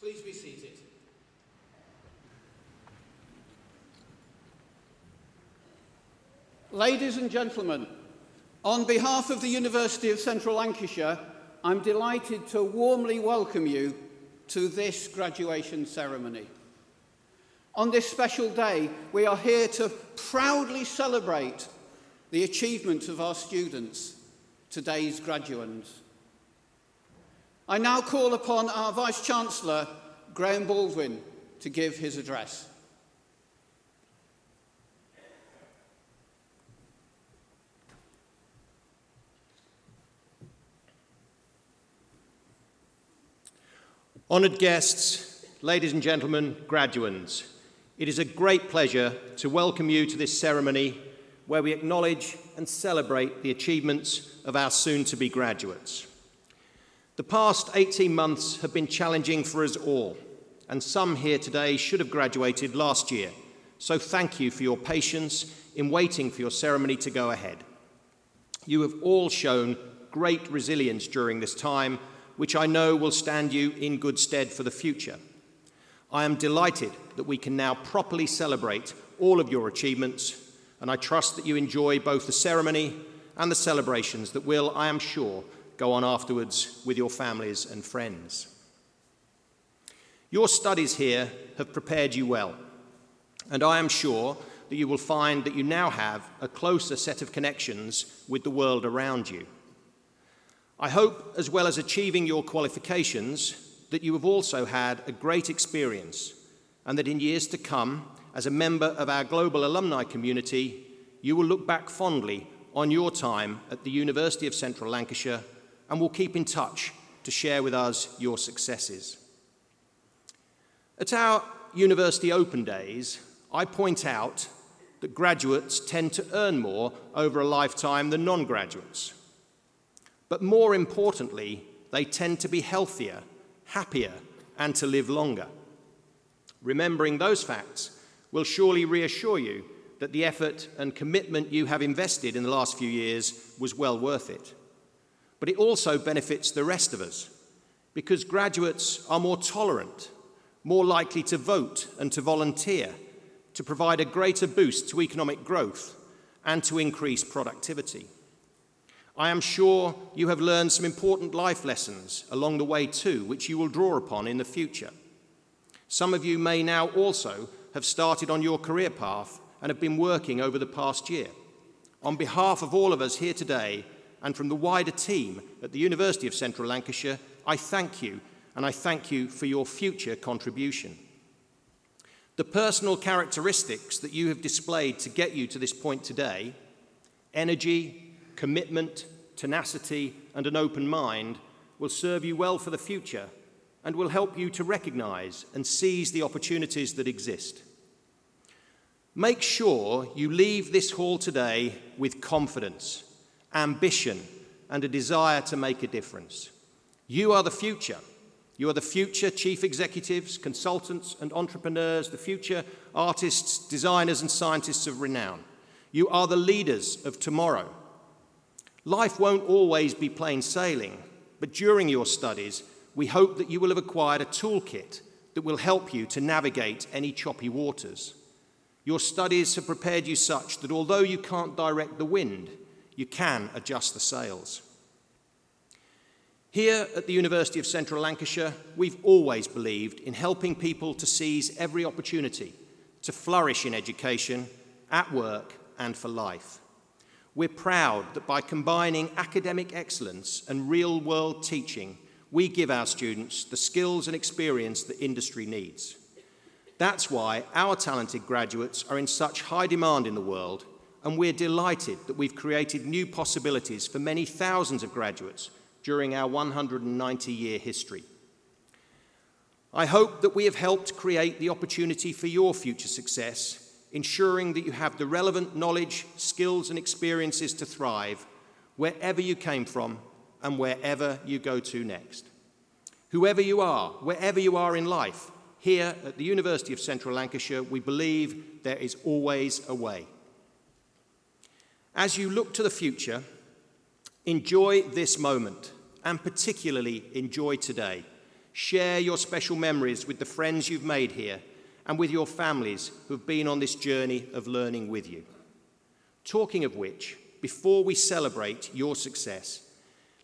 Please be seated. Ladies and gentlemen, on behalf of the University of Central Lancashire, I'm delighted to warmly welcome you to this graduation ceremony. On this special day, we are here to proudly celebrate the achievement of our students, today's graduands. I now call upon our Vice-Chancellor, Graham Baldwin, to give his address. Honoured guests, ladies and gentlemen, graduands, it is a great pleasure to welcome you to this ceremony where we acknowledge and celebrate the achievements of our soon-to-be graduates. The past 18 months have been challenging for us all, and some here today should have graduated last year, so thank you for your patience in waiting for your ceremony to go ahead. You have all shown great resilience during this time, which I know will stand you in good stead for the future. I am delighted that we can now properly celebrate all of your achievements, and I trust that you enjoy both the ceremony and the celebrations that will, I am sure, go on afterwards with your families and friends. Your studies here have prepared you well, and I am sure that you will find that you now have a closer set of connections with the world around you. I hope, as well as achieving your qualifications, that you have also had a great experience, and that in years to come, as a member of our global alumni community, you will look back fondly on your time at the University of Central Lancashire and will keep in touch to share with us your successes. At our University Open Days, I point out that graduates tend to earn more over a lifetime than non-graduates. But more importantly, they tend to be healthier, happier, and to live longer. Remembering those facts will surely reassure you that the effort and commitment you have invested in the last few years was well worth it. But it also benefits the rest of us, because graduates are more tolerant, more likely to vote and to volunteer, to provide a greater boost to economic growth and to increase productivity. I am sure you have learned some important life lessons along the way too, which you will draw upon in the future. Some of you may now also have started on your career path and have been working over the past year. On behalf of all of us here today, and from the wider team at the University of Central Lancashire, I thank you, and I thank you for your future contribution. The personal characteristics that you have displayed to get you to this point today, energy, commitment, tenacity, and an open mind, will serve you well for the future and will help you to recognise and seize the opportunities that exist. Make sure you leave this hall today with confidence, ambition, and a desire to make a difference. You are the future. You are the future chief executives, consultants, and entrepreneurs, the future artists, designers, and scientists of renown. You are the leaders of tomorrow. Life won't always be plain sailing, but during your studies, we hope that you will have acquired a toolkit that will help you to navigate any choppy waters. Your studies have prepared you such that although you can't direct the wind, you can adjust the sails. Here at the University of Central Lancashire, we've always believed in helping people to seize every opportunity to flourish in education, at work, and for life. We're proud that by combining academic excellence and real-world teaching, we give our students the skills and experience that industry needs. That's why our talented graduates are in such high demand in the world, and we're delighted that we've created new possibilities for many thousands of graduates during our 190-year history. I hope that we have helped create the opportunity for your future success, ensuring that you have the relevant knowledge, skills, and experiences to thrive wherever you came from and wherever you go to next. Whoever you are, wherever you are in life, here at the University of Central Lancashire, we believe there is always a way. As you look to the future, enjoy this moment, and particularly enjoy today. Share your special memories with the friends you've made here and with your families who've been on this journey of learning with you. Talking of which, before we celebrate your success,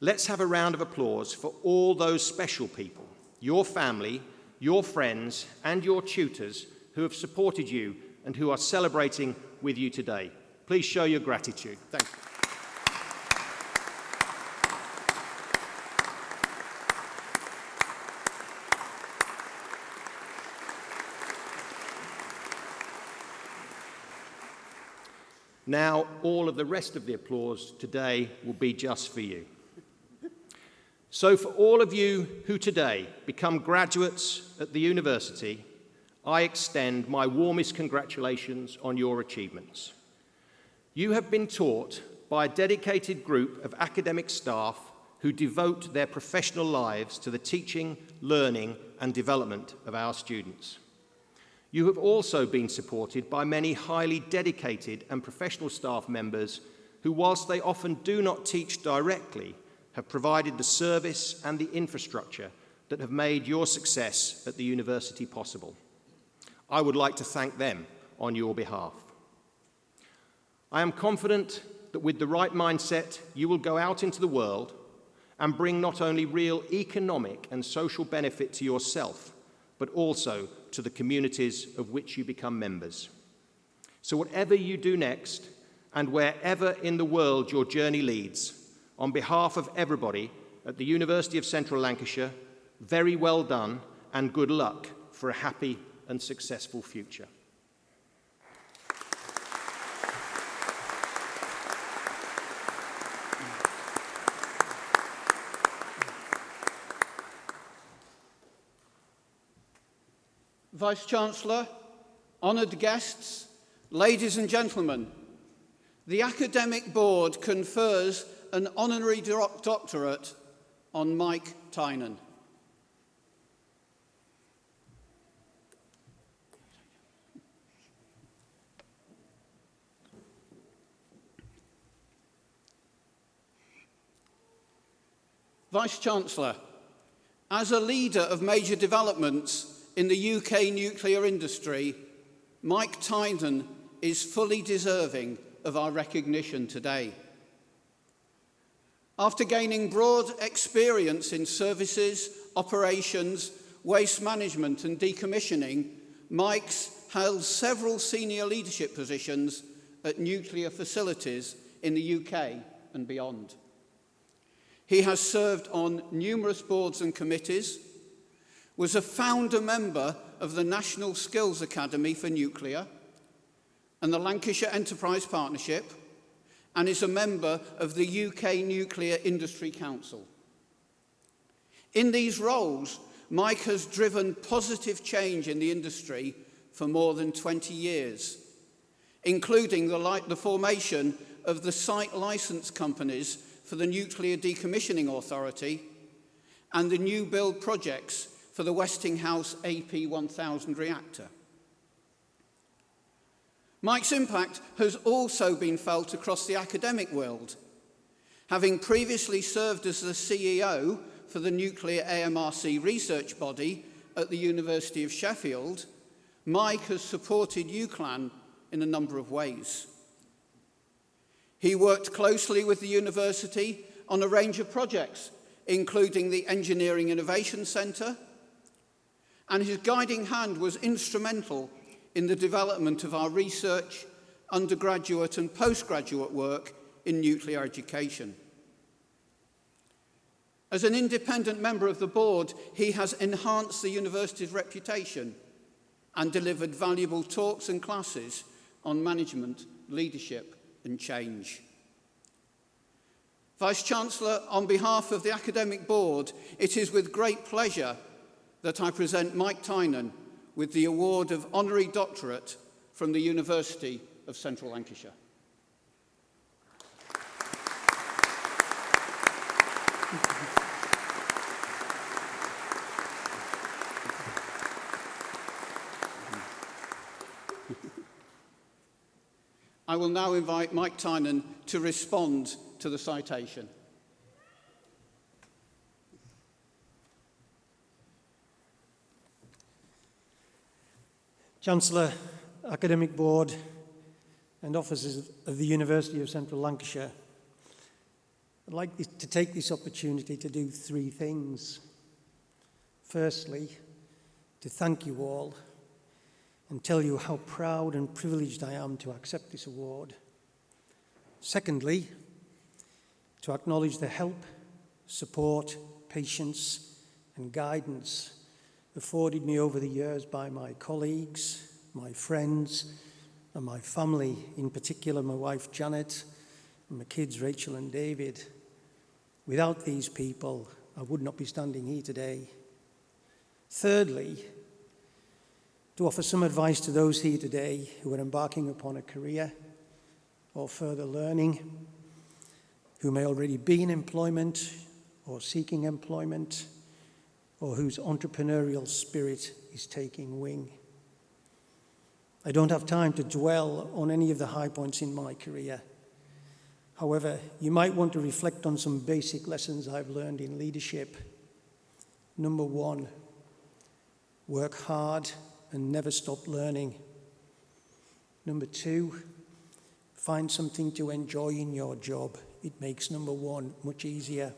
let's have a round of applause for all those special people, your family, your friends, and your tutors who have supported you and who are celebrating with you today. Please show your gratitude. Thank you. Now, all of the rest of the applause today will be just for you. So for all of you who today become graduates at the university, I extend my warmest congratulations on your achievements. You have been taught by a dedicated group of academic staff who devote their professional lives to the teaching, learning, and development of our students. You have also been supported by many highly dedicated and professional staff members who, whilst they often do not teach directly, have provided the service and the infrastructure that have made your success at the university possible. I would like to thank them on your behalf. I am confident that with the right mindset, you will go out into the world and bring not only real economic and social benefit to yourself, but also to the communities of which you become members. So whatever you do next, and wherever in the world your journey leads, on behalf of everybody at the University of Central Lancashire, very well done and good luck for a happy and successful future. Vice-Chancellor, honoured guests, ladies and gentlemen, the Academic Board confers an honorary doctorate on Mike Tynan. Vice-Chancellor, as a leader of major developments in the UK nuclear industry, Mike Tynan is fully deserving of our recognition today. After gaining broad experience in services, operations, waste management and decommissioning, Mike's held several senior leadership positions at nuclear facilities in the UK and beyond. He has served on numerous boards and committees, was a founder member of the National Skills Academy for Nuclear and the Lancashire Enterprise Partnership, and is a member of the UK Nuclear Industry Council. In these roles, Mike has driven positive change in the industry for more than 20 years, including the formation of the site licence companies for the Nuclear Decommissioning Authority and the new build projects for the Westinghouse AP1000 reactor. Mike's impact has also been felt across the academic world. Having previously served as the CEO for the Nuclear AMRC research body at the University of Sheffield, Mike has supported UCLAN in a number of ways. He worked closely with the university on a range of projects, including the Engineering Innovation Centre, and his guiding hand was instrumental in the development of our research, undergraduate and postgraduate work in nuclear education. As an independent member of the board, he has enhanced the university's reputation and delivered valuable talks and classes on management, leadership and change. Vice-Chancellor, on behalf of the Academic Board, it is with great pleasure that I present Mike Tynan with the award of Honorary Doctorate from the University of Central Lancashire. I will now invite Mike Tynan to respond to the citation. Chancellor, Academic Board and officers of the University of Central Lancashire, I'd like to take this opportunity to do three things. Firstly, to thank you all and tell you how proud and privileged I am to accept this award. Secondly, to acknowledge the help, support, patience and guidance afforded me over the years by my colleagues, my friends and my family, in particular my wife Janet and my kids Rachel and David. Without these people, I would not be standing here today. Thirdly, to offer some advice to those here today who are embarking upon a career or further learning, who may already be in employment or seeking employment, or whose entrepreneurial spirit is taking wing. I don't have time to dwell on any of the high points in my career. However, you might want to reflect on some basic lessons I've learned in leadership. Number one, work hard and never stop learning. Number two, find something to enjoy in your job. It makes number one much easier.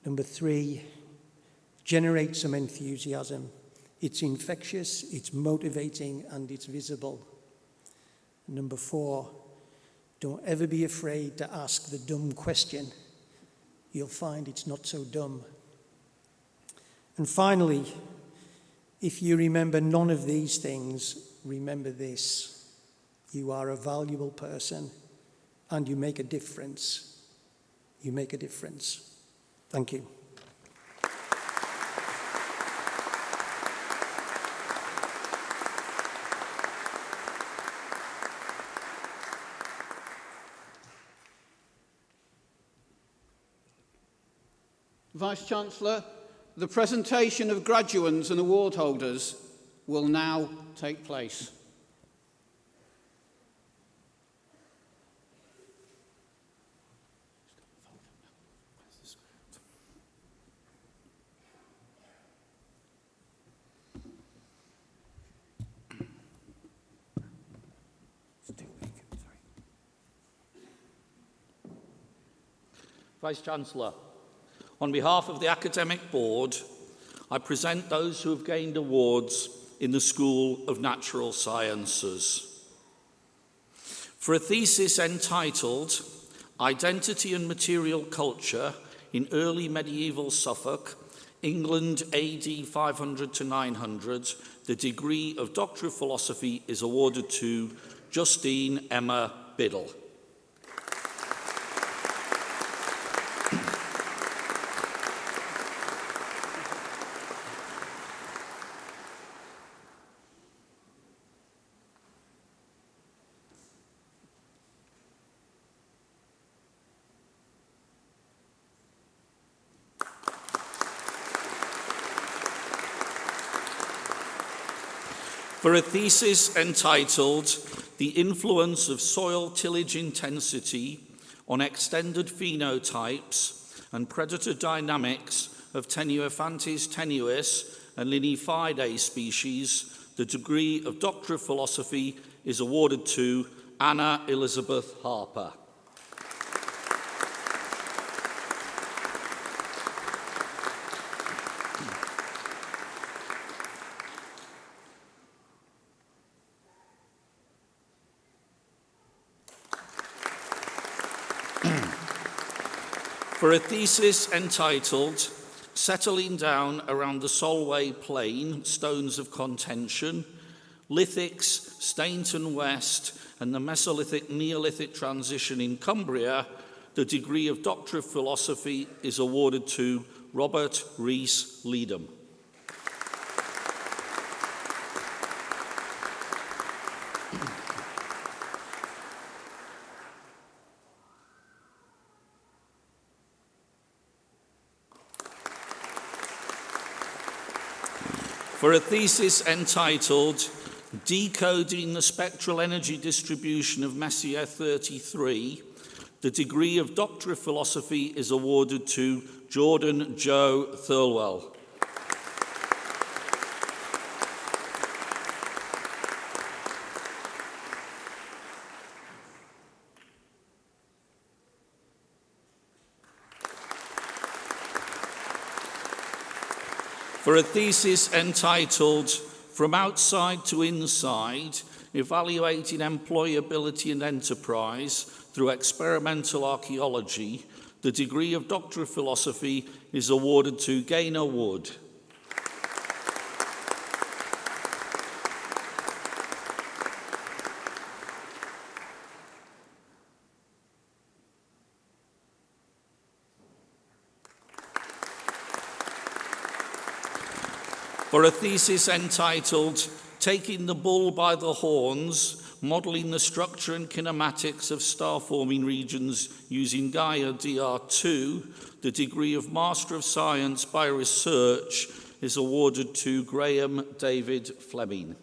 Number three, generate some enthusiasm. It's infectious, it's motivating, and it's visible. Number four, don't ever be afraid to ask the dumb question. You'll find it's not so dumb. And finally, if you remember none of these things, remember this. You are a valuable person and you make a difference. You make a difference. Thank you. Vice-Chancellor, the presentation of graduands and award holders will now take place. Vice-Chancellor, on behalf of the Academic Board, I present those who have gained awards in the School of Natural Sciences. For a thesis entitled Identity and Material Culture in Early Medieval Suffolk, England AD 500 to 900, the degree of Doctor of Philosophy is awarded to Justine Emma Biddle. For a thesis entitled The Influence of Soil Tillage Intensity on Extended Phenotypes and Predator Dynamics of Tenuophantes tenuis and Linifidae species, the degree of Doctor of Philosophy is awarded to Anna Elizabeth Harper. For a thesis entitled Settling Down Around the Solway Plain, Stones of Contention, Lithics, Stainton West and the Mesolithic Neolithic Transition in Cumbria, the degree of Doctor of Philosophy is awarded to Robert Rees Leedham. For a thesis entitled Decoding the Spectral Energy Distribution of Messier 33, the degree of Doctor of Philosophy is awarded to Jordan Joe Thirlwell. for a thesis entitled From Outside to Inside, Evaluating Employability and Enterprise Through Experimental Archaeology, the degree of Doctor of Philosophy is awarded to Gaynor Wood. For a thesis entitled Taking the Bull by the Horns, Modelling the Structure and Kinematics of Star-Forming Regions using Gaia DR2, the degree of Master of Science by Research is awarded to Graham David Fleming.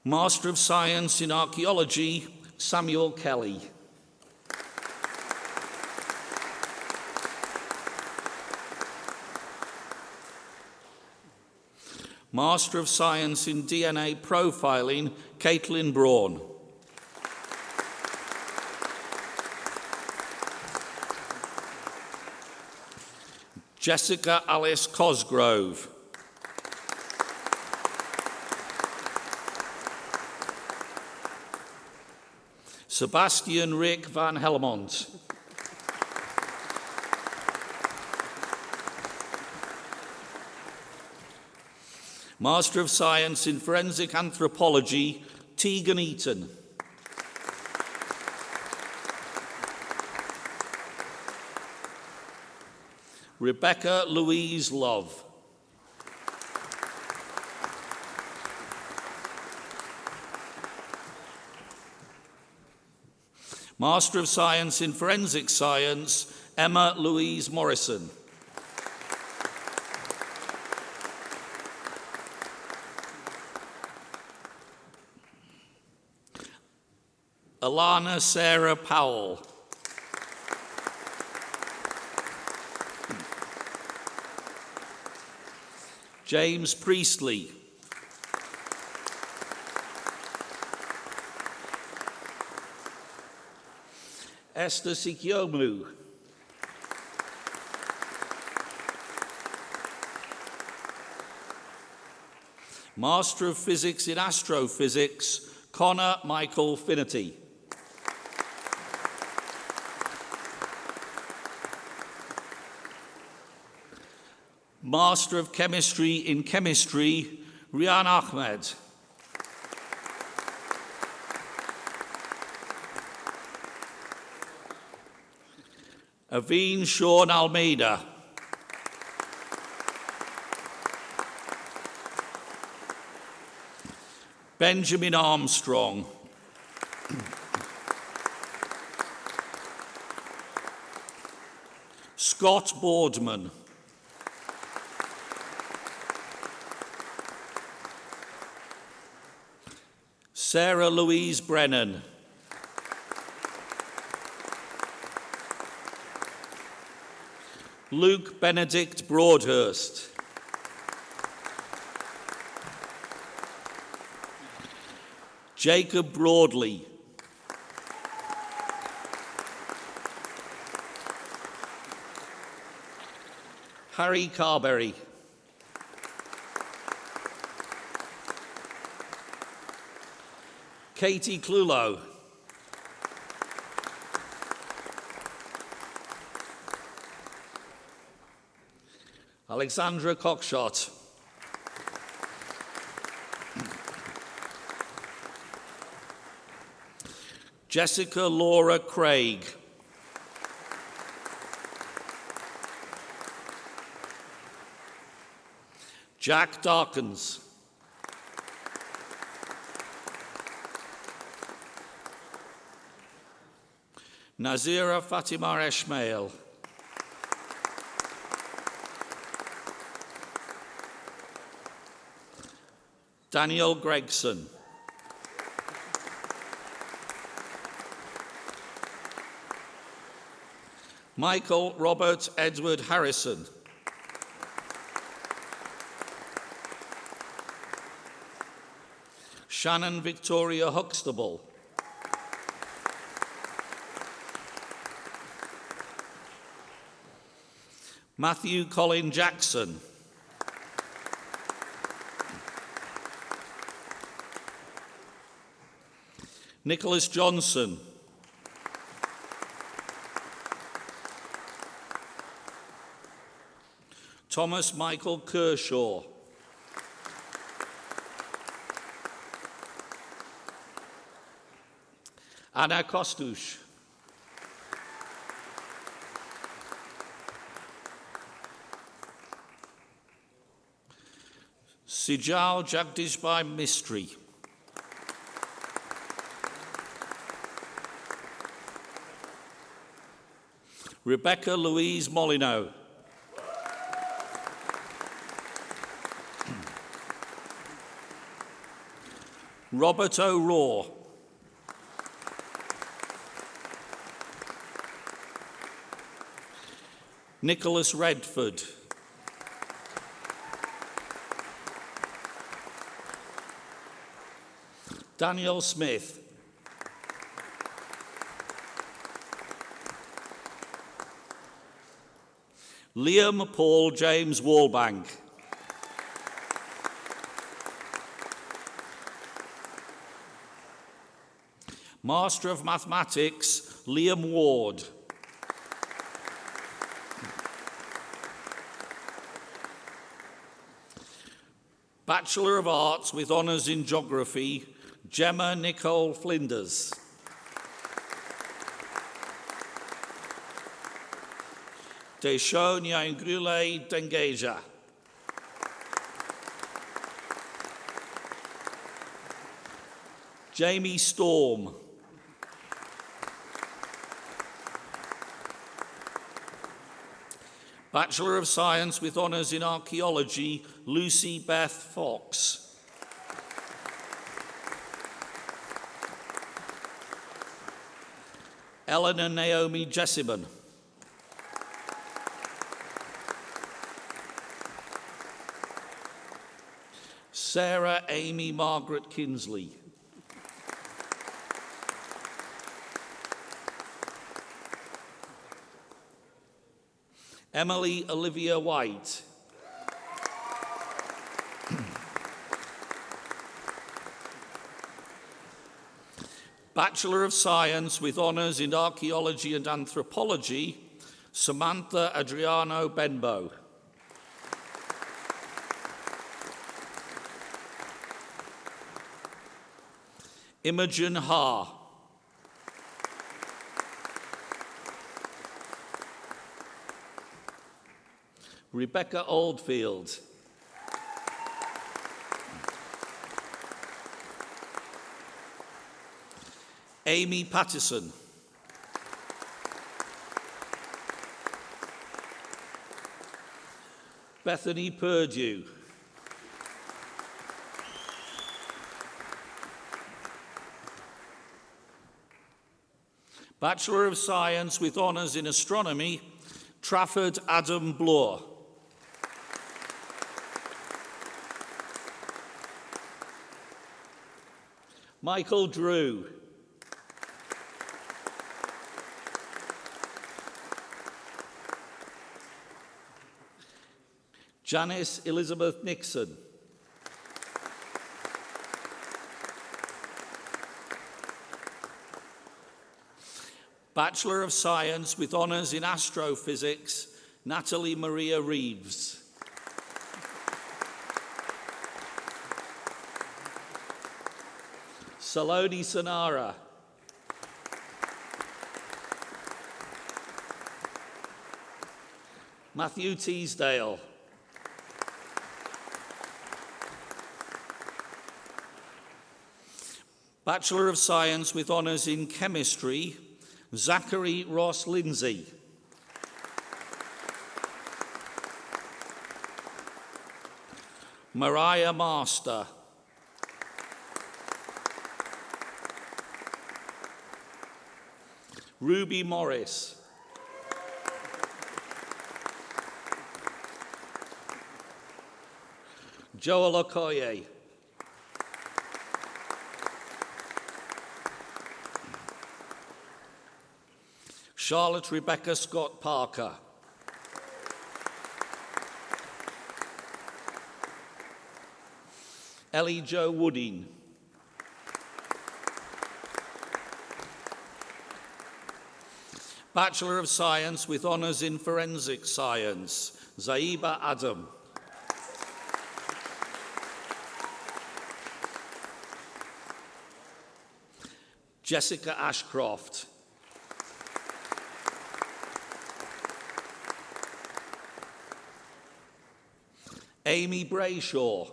Master of Science in Archaeology, Samuel Kelly. Master of Science in DNA Profiling, Caitlin Braun. Jessica Alice Cosgrove. Sebastian Rick van Helmont. Master of Science in Forensic Anthropology, Tegan Eaton. Rebecca Louise Love. Master of Science in Forensic Science, Emma Louise Morrison. Alana Sarah Powell. James Priestley. Esther Sikyomu. Master of Physics in Astrophysics, Connor Michael Finnerty. Master of Chemistry in Chemistry, Rian Ahmed. Aveen Sean Almeida. Benjamin Armstrong. Scott Boardman. Sarah Louise Brennan. Luke Benedict Broadhurst. Jacob Broadley. Harry Carberry. Katie Clulo. Alexandra Cockshott. Jessica Laura Craig. Jack Darkins. Nazira Fatima Esmail. Daniel Gregson. Michael Robert Edward Harrison. Shannon Victoria Huxtable. Matthew Colin Jackson. Nicholas Johnson. Thomas Michael Kershaw. Anna Kostush. Sijal Jagdishbhai Mistry. Rebecca Louise Molyneux. Robert O'Rourke. Nicholas Redford. Daniel Smith. Liam Paul James Wallbank. Master of Mathematics, Liam Ward. Bachelor of Arts with Honours in Geography, Gemma Nicole Flinders. Deshaun Yangrule Dengeja. Jamie Storm. Bachelor of Science with Honours in Archaeology, Lucy Beth Fox. Eleanor Naomi Jessiman. Sarah Amy Margaret Kinsley. Emily Olivia White. Bachelor of Science with Honours in Archaeology and Anthropology, Samantha Adriano Benbow. Imogen Ha. Rebecca Oldfield. Amy Pattison. Bethany Purdue. Bachelor of Science with Honours in Astronomy, Trafford Adam Bloor. Michael Drew. Janice Elizabeth Nixon. Bachelor of Science with Honours in Astrophysics, Natalie Maria Reeves. Saloni Sanara. Matthew Teasdale. Bachelor of Science with Honours in Chemistry, Zachary Ross Lindsay. Mariah Master. Ruby Morris. Joel Okoye. Charlotte Rebecca Scott Parker. Ellie Jo Wooding. Bachelor of Science with Honours in Forensic Science, Zaiba Adam. Jessica Ashcroft. Amy Brayshaw.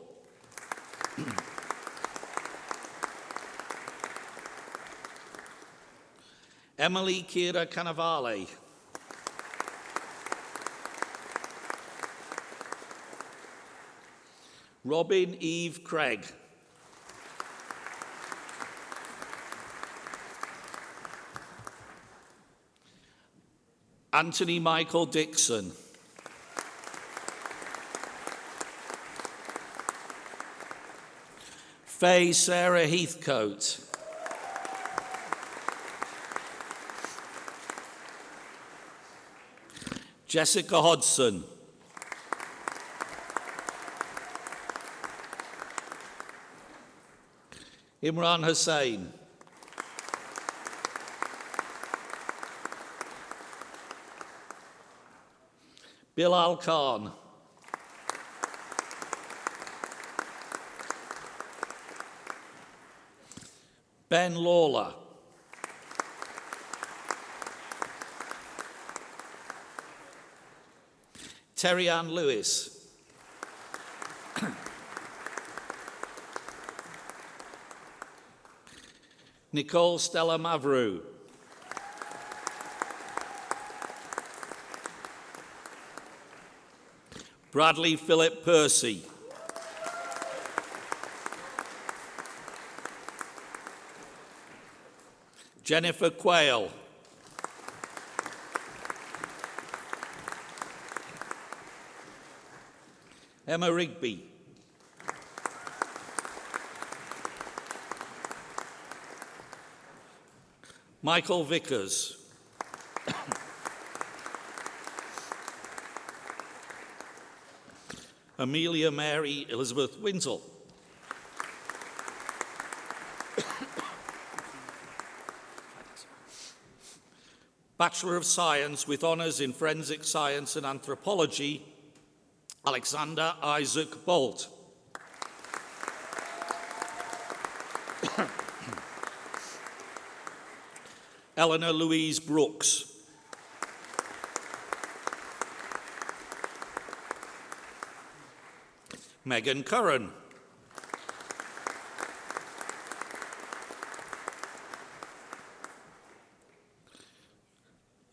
Emily Kira Cannavale. Robin Eve Craig. Anthony Michael Dixon. Faye Sarah Heathcote. Jessica Hodson. Imran Hussain. Bilal Khan. Ben Lawler. Terry Ann Lewis. Nicole Stella Mavru. Bradley Philip Percy. Jennifer Quayle. Emma Rigby. Michael Vickers. Amelia Mary Elizabeth Winsell. Bachelor of Science with Honours in Forensic Science and Anthropology, Alexander Isaac Bolt. Eleanor Louise Brooks. Megan Curran.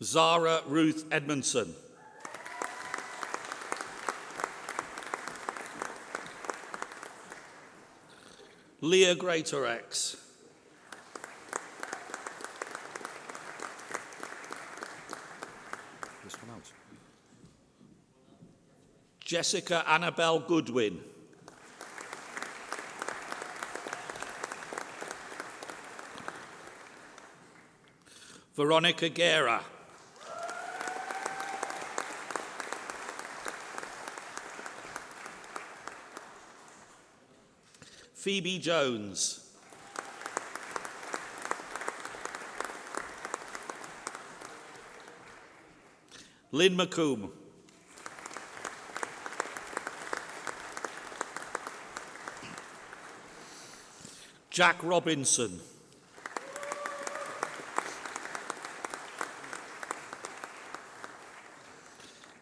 Zara Ruth Edmondson. Leah Greatorex. This one out. Jessica Annabelle Goodwin. Veronica Guerra. Phoebe Jones. Lynn McComb. Jack Robinson.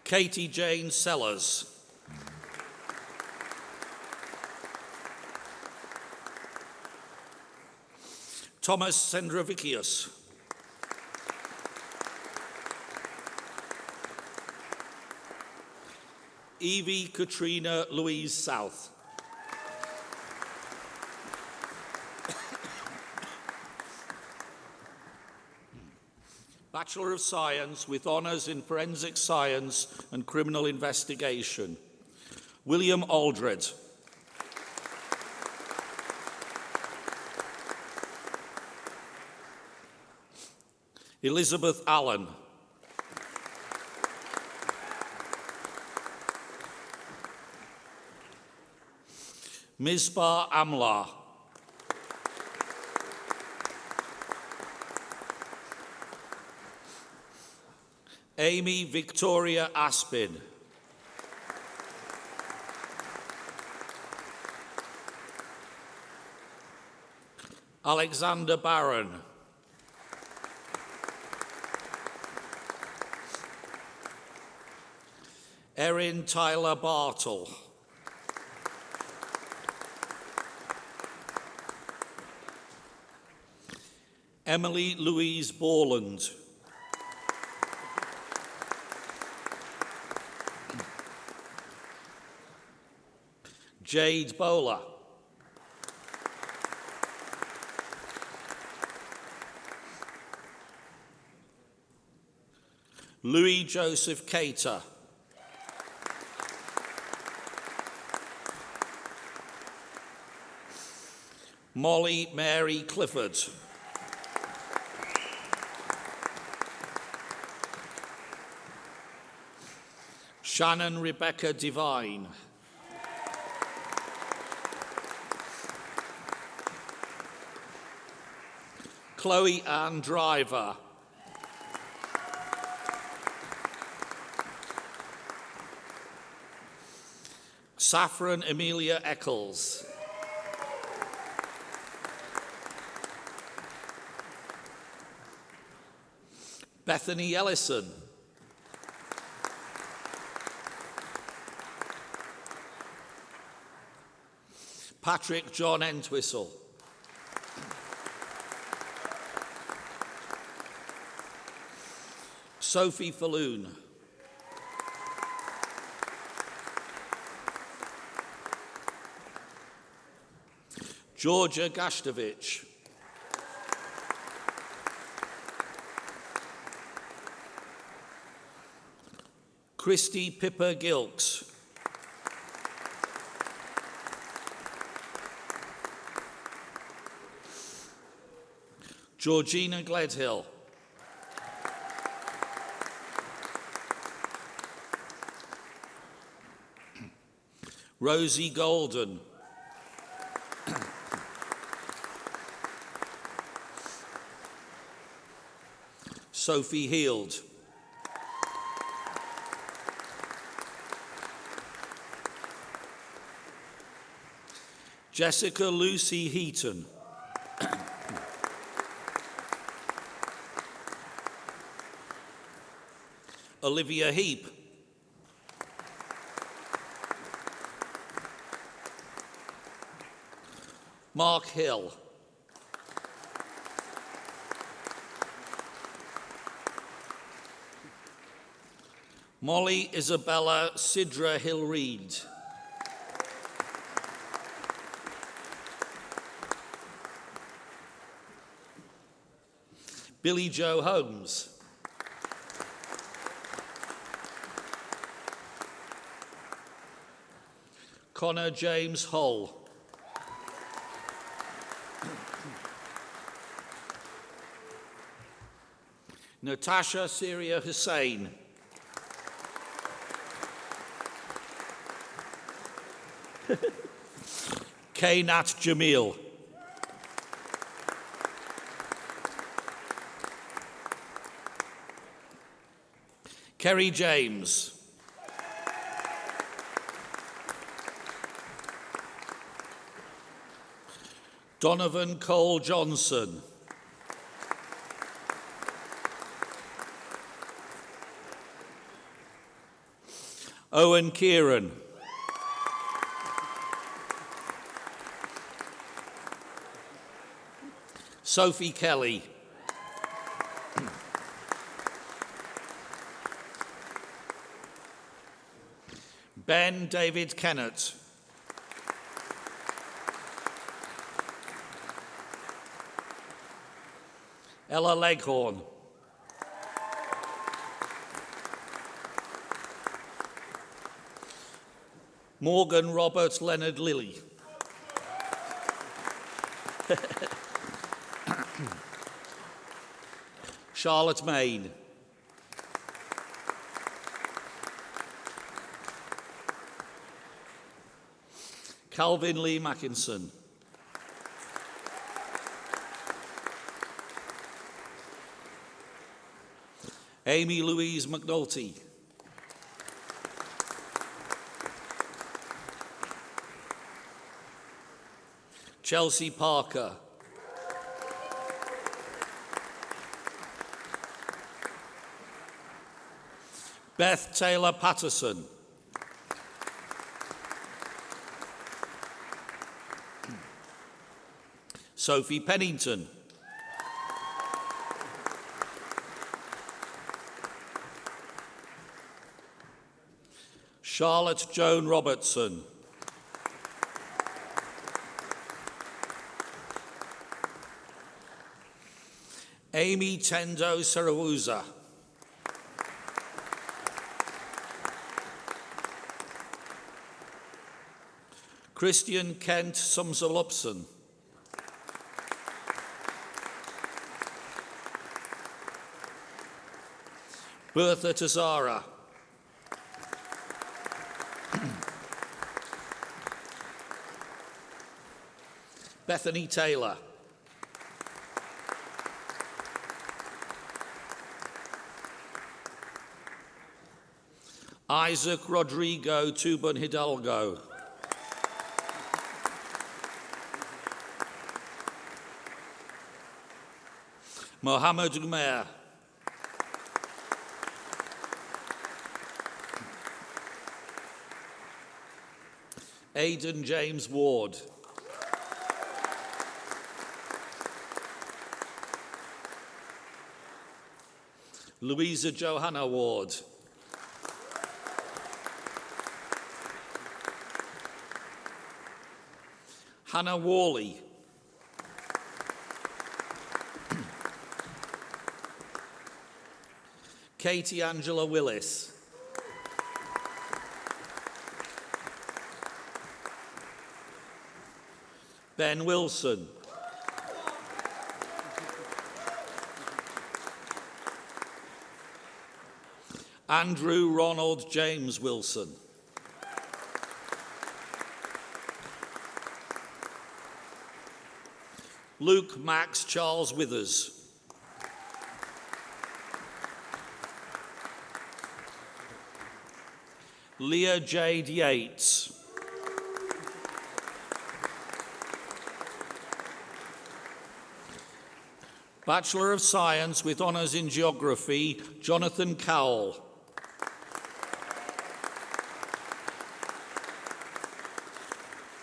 Katie Jane Sellers. Thomas Sendrovicius. Evie Katrina Louise South. Bachelor of Science with Honours in Forensic Science and Criminal Investigation, William Aldred. Elizabeth Allen. Misbah Amla. Amy Victoria Aspin. Alexander Barron. Erin Tyler Bartle. Emily Louise Borland. Jade Bowler. Louis Joseph Cater. Molly Mary Clifford. Shannon Rebecca Devine. Chloe Ann Driver. Saffron Amelia Eccles. Bethany Ellison. Patrick John Entwistle. Sophie Falloon. Georgia Gashtovich. Christy Pippa Gilks. Georgina Gledhill. Rosie Golden. Sophie Heald. Jessica Lucy Heaton. Olivia Heap. Mark Hill. Molly Isabella Sidra Hill-Reid. Billy Joe Holmes. Connor James Hull. Natasha Syria Hussain. Kainat Jamil. Kerry James. Donovan Cole Johnson. Owen Kieran. Sophie Kelly. Ben David Kennett. Ella Leghorn. Morgan Robert Leonard Lilly. Charlotte Main. Calvin Lee Mackinson. Amy Louise McNulty. Chelsea Parker. Beth Taylor Patterson. Sophie Pennington. Charlotte Joan Robertson. Amy Tendo Serawuza. Christian Kent Sumsalupson. Bertha Tazara. Bethany Taylor. Isaac Rodrigo Tuban Hidalgo. Mohammed Umair. Aidan James Ward. Louisa Johanna Ward. Hannah Worley. Katie Angela Willis. Ben Wilson. Andrew Ronald James Wilson. Luke Max Charles Withers. Leah Jade Yates. Bachelor of Science with Honours in Geography, Jonathan Cowell.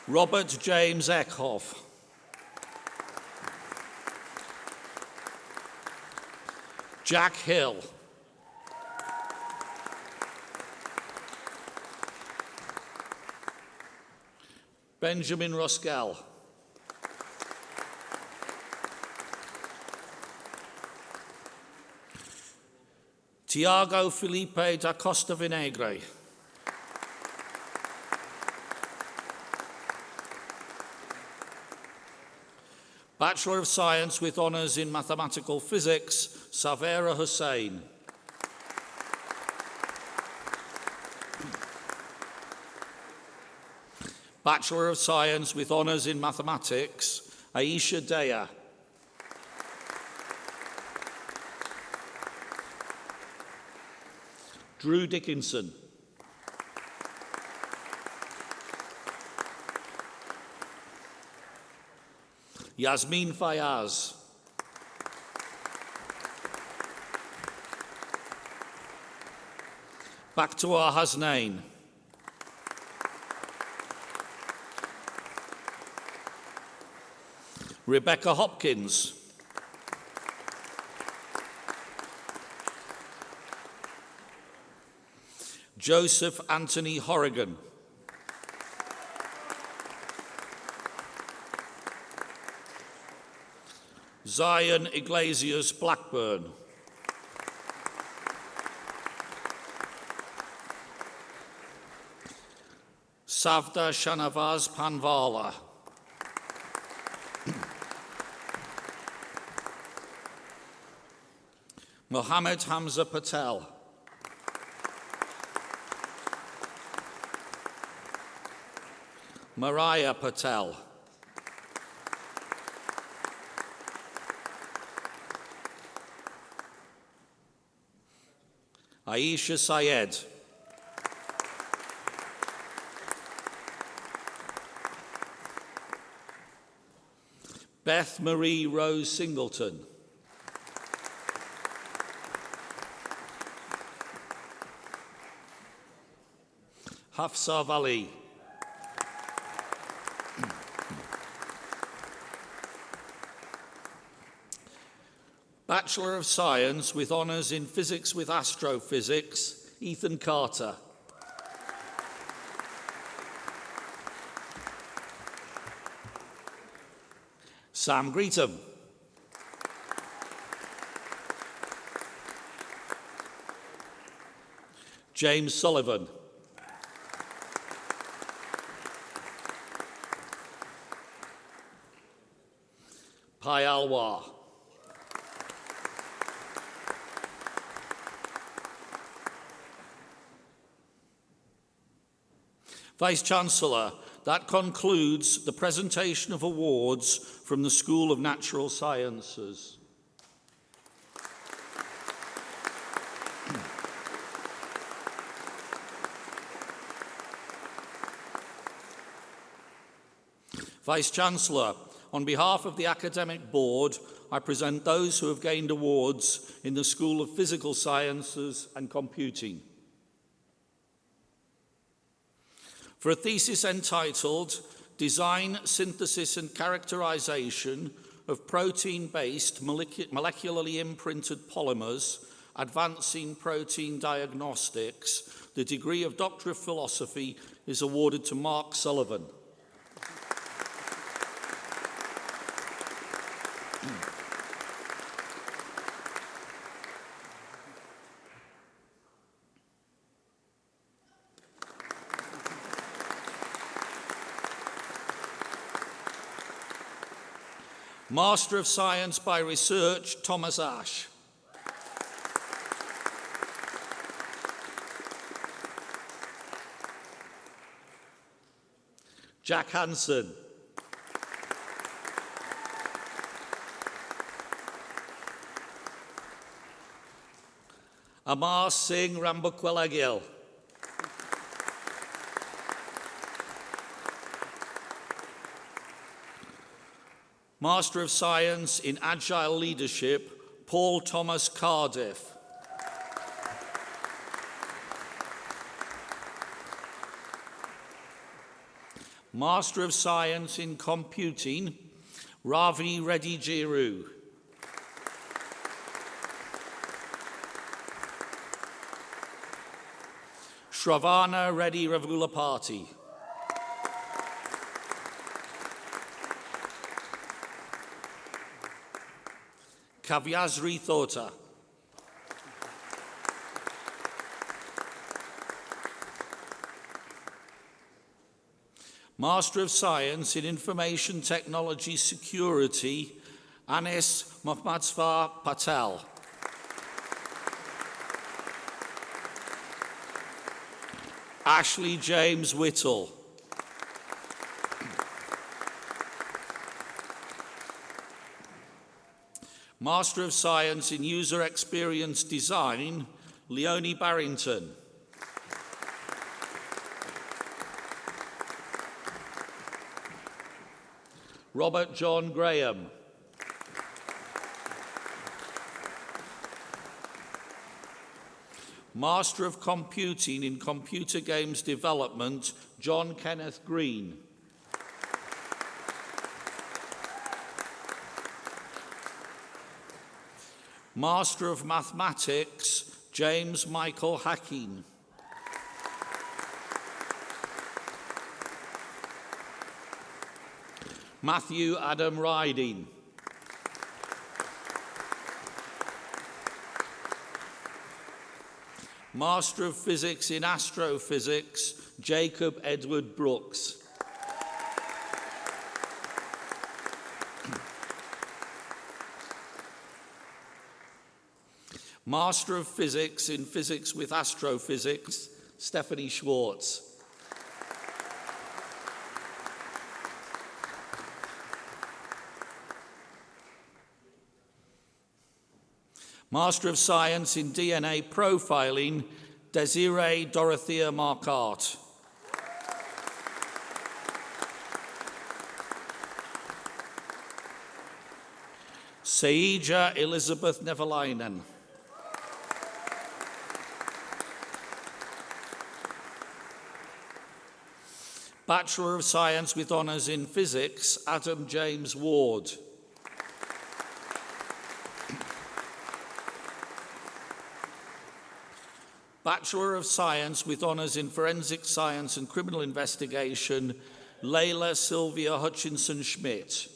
Robert James Eckhoff. Jack Hill. Benjamin Roskell. Tiago Felipe da Costa Vinegre. Bachelor of Science with Honours in Mathematical Physics, Savera Hussain. Bachelor of Science with Honours in Mathematics, Aisha Daya. Drew Dickinson. Yasmin Fayaz. Bakhtuar Hasnain. Rebecca Hopkins. Joseph Anthony Horrigan. Zion Iglesias Blackburn. Savda Shanavaz Panvala. Mohammed Hamza Patel. Mariah Patel. Aisha Syed. Beth Marie Rose Singleton. Hafsa Vali. Bachelor of Science with honours in Physics with Astrophysics, Ethan Carter. Sam Greetham. James Sullivan. Pai Alwar. Vice-Chancellor, that concludes the presentation of awards from the School of Natural Sciences. Vice-Chancellor, on behalf of the Academic Board, I present those who have gained awards in the School of Physical Sciences and Computing. For a thesis entitled Design, Synthesis and Characterization of Protein-Based Molecularly Imprinted Polymers, Advancing Protein Diagnostics, the degree of Doctor of Philosophy is awarded to Mark Sullivan. Master of Science by Research, Thomas Ash. Jack Hansen. Amar Singh Rambukwelagil. Master of Science in Agile Leadership, Paul Thomas Cardiff. Master of Science in Computing, Ravi Reddy Jiru. Shravana Reddy Ravulapati. Kavyasri Thota. Master of Science in Information Technology Security, Anis Mohammadsvar Patel. Ashley James Whittle. Master of Science in User Experience Design, Leonie Barrington. Robert John Graham. Master of Computing in Computer Games Development, John Kenneth Green. Master of Mathematics, James Michael Hacking. Matthew Adam Riding. Master of Physics in Astrophysics, Jacob Edward Brooks. Master of Physics in Physics with Astrophysics, Stephanie Schwartz. Master of Science in DNA Profiling, Desiree Dorothea Marquardt. Seija Elizabeth Nevalainen. Bachelor of Science with Honours in Physics, Adam James Ward. Bachelor of Science with Honours in Forensic Science and Criminal Investigation, Layla Sylvia Hutchinson-Schmidt.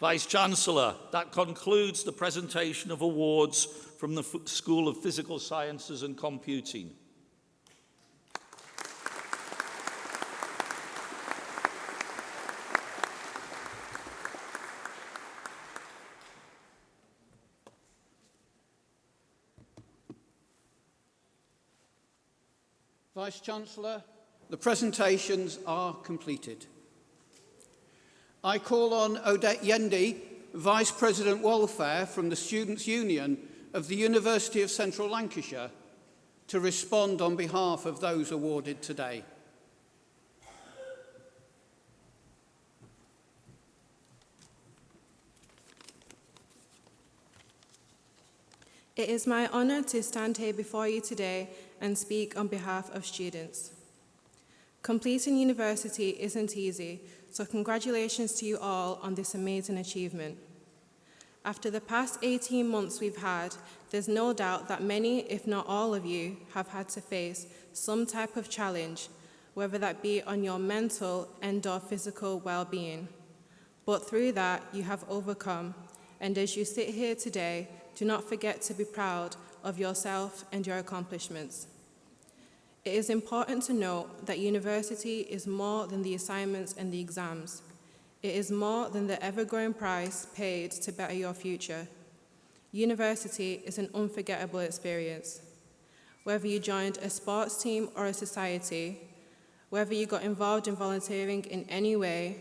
Vice-Chancellor, that concludes the presentation of awards from the School of Physical Sciences and Computing. Vice-Chancellor, the presentations are completed. I call on Odette Yendi, Vice President Welfare from the Students' Union of the University of Central Lancashire, to respond on behalf of those awarded today. It is my honour to stand here before you today and speak on behalf of students. Completing university isn't easy, so congratulations to you all on this amazing achievement. After the past 18 months we've had, there's no doubt that many, if not all of you, have had to face some type of challenge, whether that be on your mental and/or physical well-being. But through that, you have overcome, and as you sit here today, do not forget to be proud of yourself and your accomplishments. It is important to note that university is more than the assignments and the exams. It is more than the ever-growing price paid to better your future. University is an unforgettable experience. Whether you joined a sports team or a society, whether you got involved in volunteering in any way,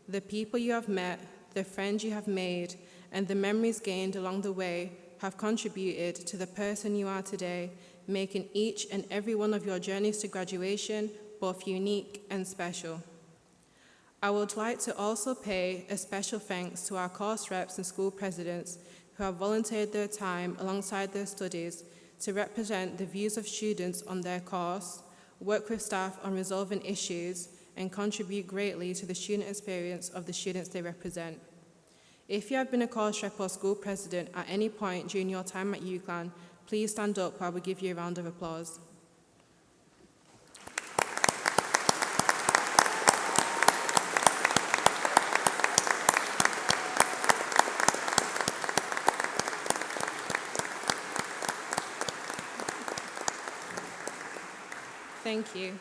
the people you have met, the friends you have made, and the memories gained along the way have contributed to the person you are today, making each and every one of your journeys to graduation both unique and special. I would like to also pay a special thanks to our course reps and school presidents who have volunteered their time alongside their studies to represent the views of students on their course, work with staff on resolving issues, and contribute greatly to the student experience of the students they represent. If you have been a course rep or school president at any point during your time at UCLan, please stand up while we give you a round of applause. Thank you.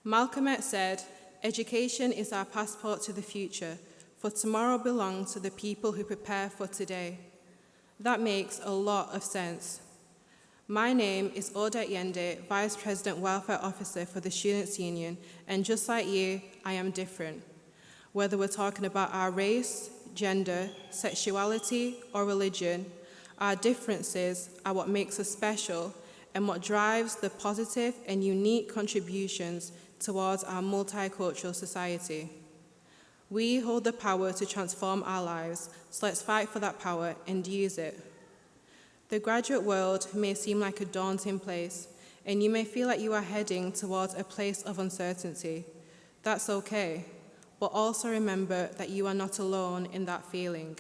Malcolm X said, "Education is our passport to the future, for tomorrow belongs to the people who prepare for today." That makes a lot of sense. My name is Odette Yende, Vice President Welfare Officer for the Students' Union, and just like you, I am different. Whether we're talking about our race, gender, sexuality, or religion, our differences are what makes us special and what drives the positive and unique contributions towards our multicultural society. We hold the power to transform our lives, so let's fight for that power and use it. The graduate world may seem like a daunting place, and you may feel like you are heading towards a place of uncertainty. That's okay, but also remember that you are not alone in that feeling.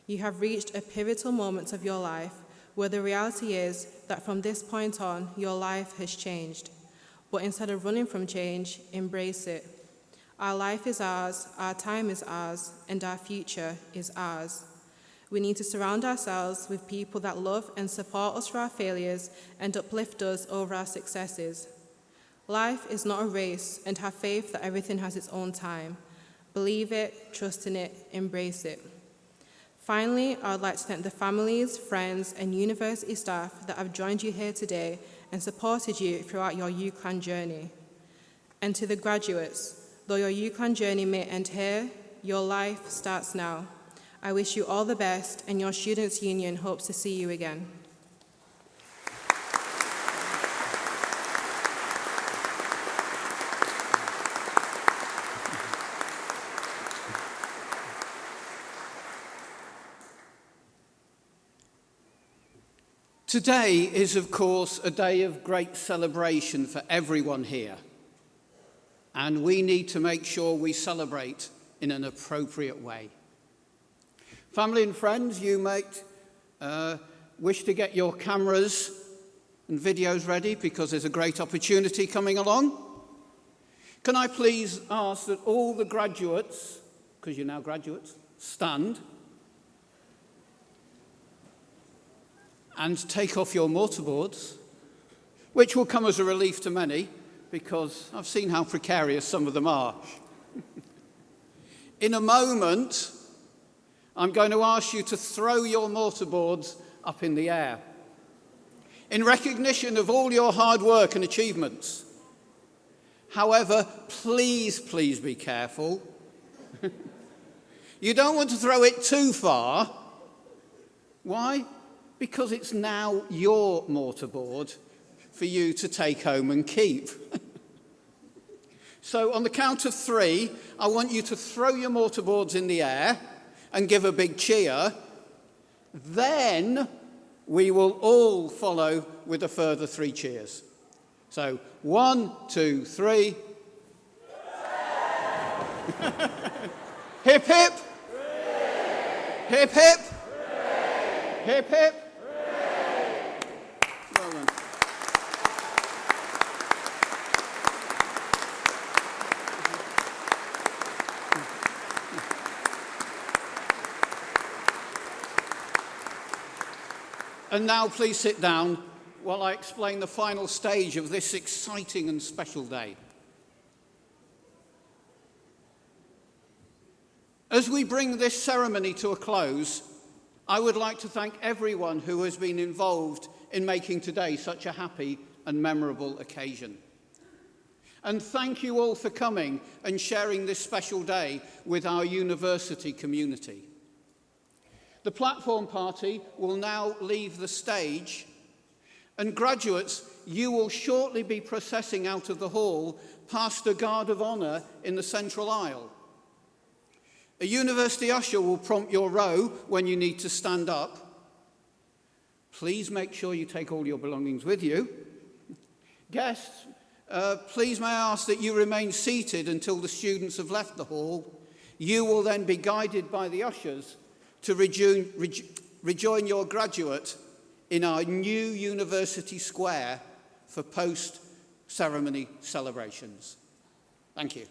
You have reached a pivotal moment of your life where the reality is that from this point on, your life has changed. But instead of running from change, embrace it. Our life is ours, our time is ours, and our future is ours. We need to surround ourselves with people that love and support us through our failures and uplift us over our successes. Life is not a race, and have faith that everything has its own time. Believe it, trust in it, embrace it. Finally, I would like to thank the families, friends, and university staff that have joined you here today and supported you throughout your UCLan journey. And to the graduates, though your UCLan journey may end here, your life starts now. I wish you all the best, and your Students' Union hopes to see you again. Today is, of course, a day of great celebration for everyone here, and we need to make sure we celebrate in an appropriate way. Family and friends, you might wish to get your cameras and videos ready because there's a great opportunity coming along. Can I please ask that all the graduates, because you're now graduates, stand and take off your mortarboards, which will come as a relief to many because I've seen how precarious some of them are. In a moment, I'm going to ask you to throw your mortarboards up in the air in recognition of all your hard work and achievements. However, please be careful. You don't want to throw it too far. Why? Because it's now your mortarboard for you to take home and keep. So on the count of 3, I want you to throw your mortarboards in the air and give a big cheer. Then we will all follow with a further 3 cheers. So 1, 2, 3. Hip, hip. Hip, hip. Hip, hip. Well done. And now please sit down while I explain the final stage of this exciting and special day. As we bring this ceremony to a close, I would like to thank everyone who has been involved in making today such a happy and memorable occasion. And thank you all for coming and sharing this special day with our university community. The platform party will now leave the stage, and graduates, you will shortly be processing out of the hall past a guard of honour in the central aisle. A university usher will prompt your row when you need to stand up. Please make sure you take all your belongings with you. Guests, please may I ask that you remain seated until the students have left the hall. You will then be guided by the ushers to rejoin your graduate in our new University Square for post-ceremony celebrations. Thank you.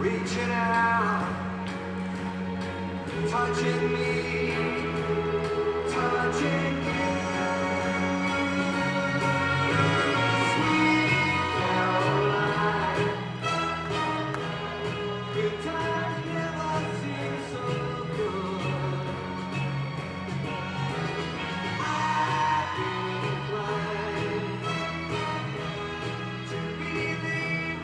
reaching out, touching me, touching you. Sweet Caroline, good times never seem so good. I'd be inclined to believe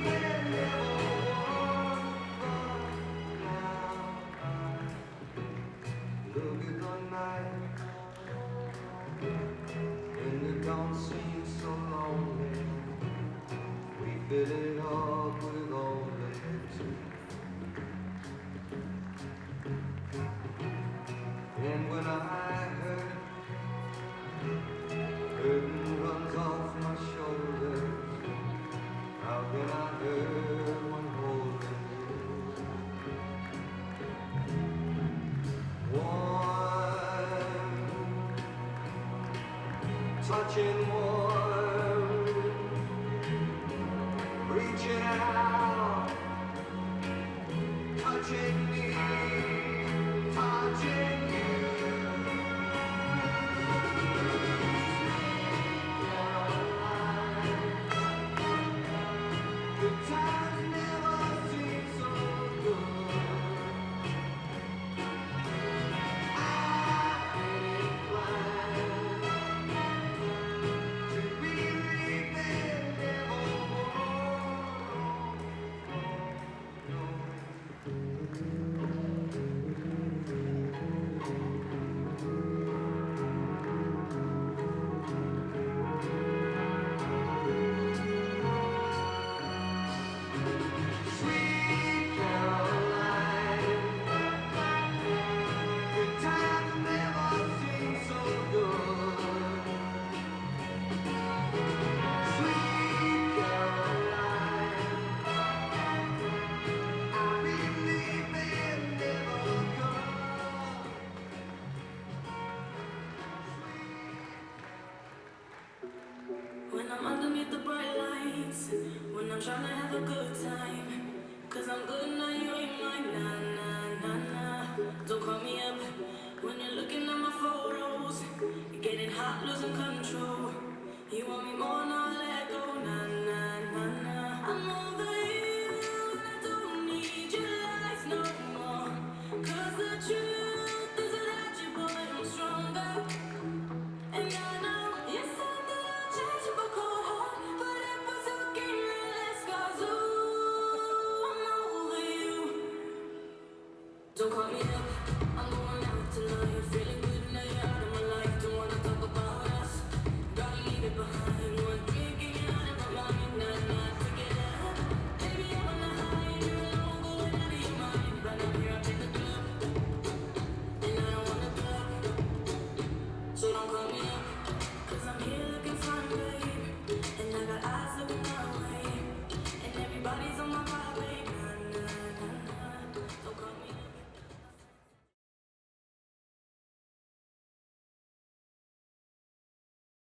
there never was, but now look at the night when the dawn seems so lonely. We fill it up with only two. And when I hurt, burden runs off my shoulders. How can I hurt when holding you? Warm, touching warm, reaching out, touching me, touching you. Good times never seem so good. I've been inclined to believe there never Sweet Caroline, good times never seem so good. Sweet Caroline, I believe they never come. When I'm underneath the bright lights, when I'm trying to have a good time, 'cause I'm good now, you ain't mine, nah, nah, nah, nah. Don't call me up when you're looking at my photos. You're getting hot, losing control. You want me more, now let go, nah, nah, nah, nah.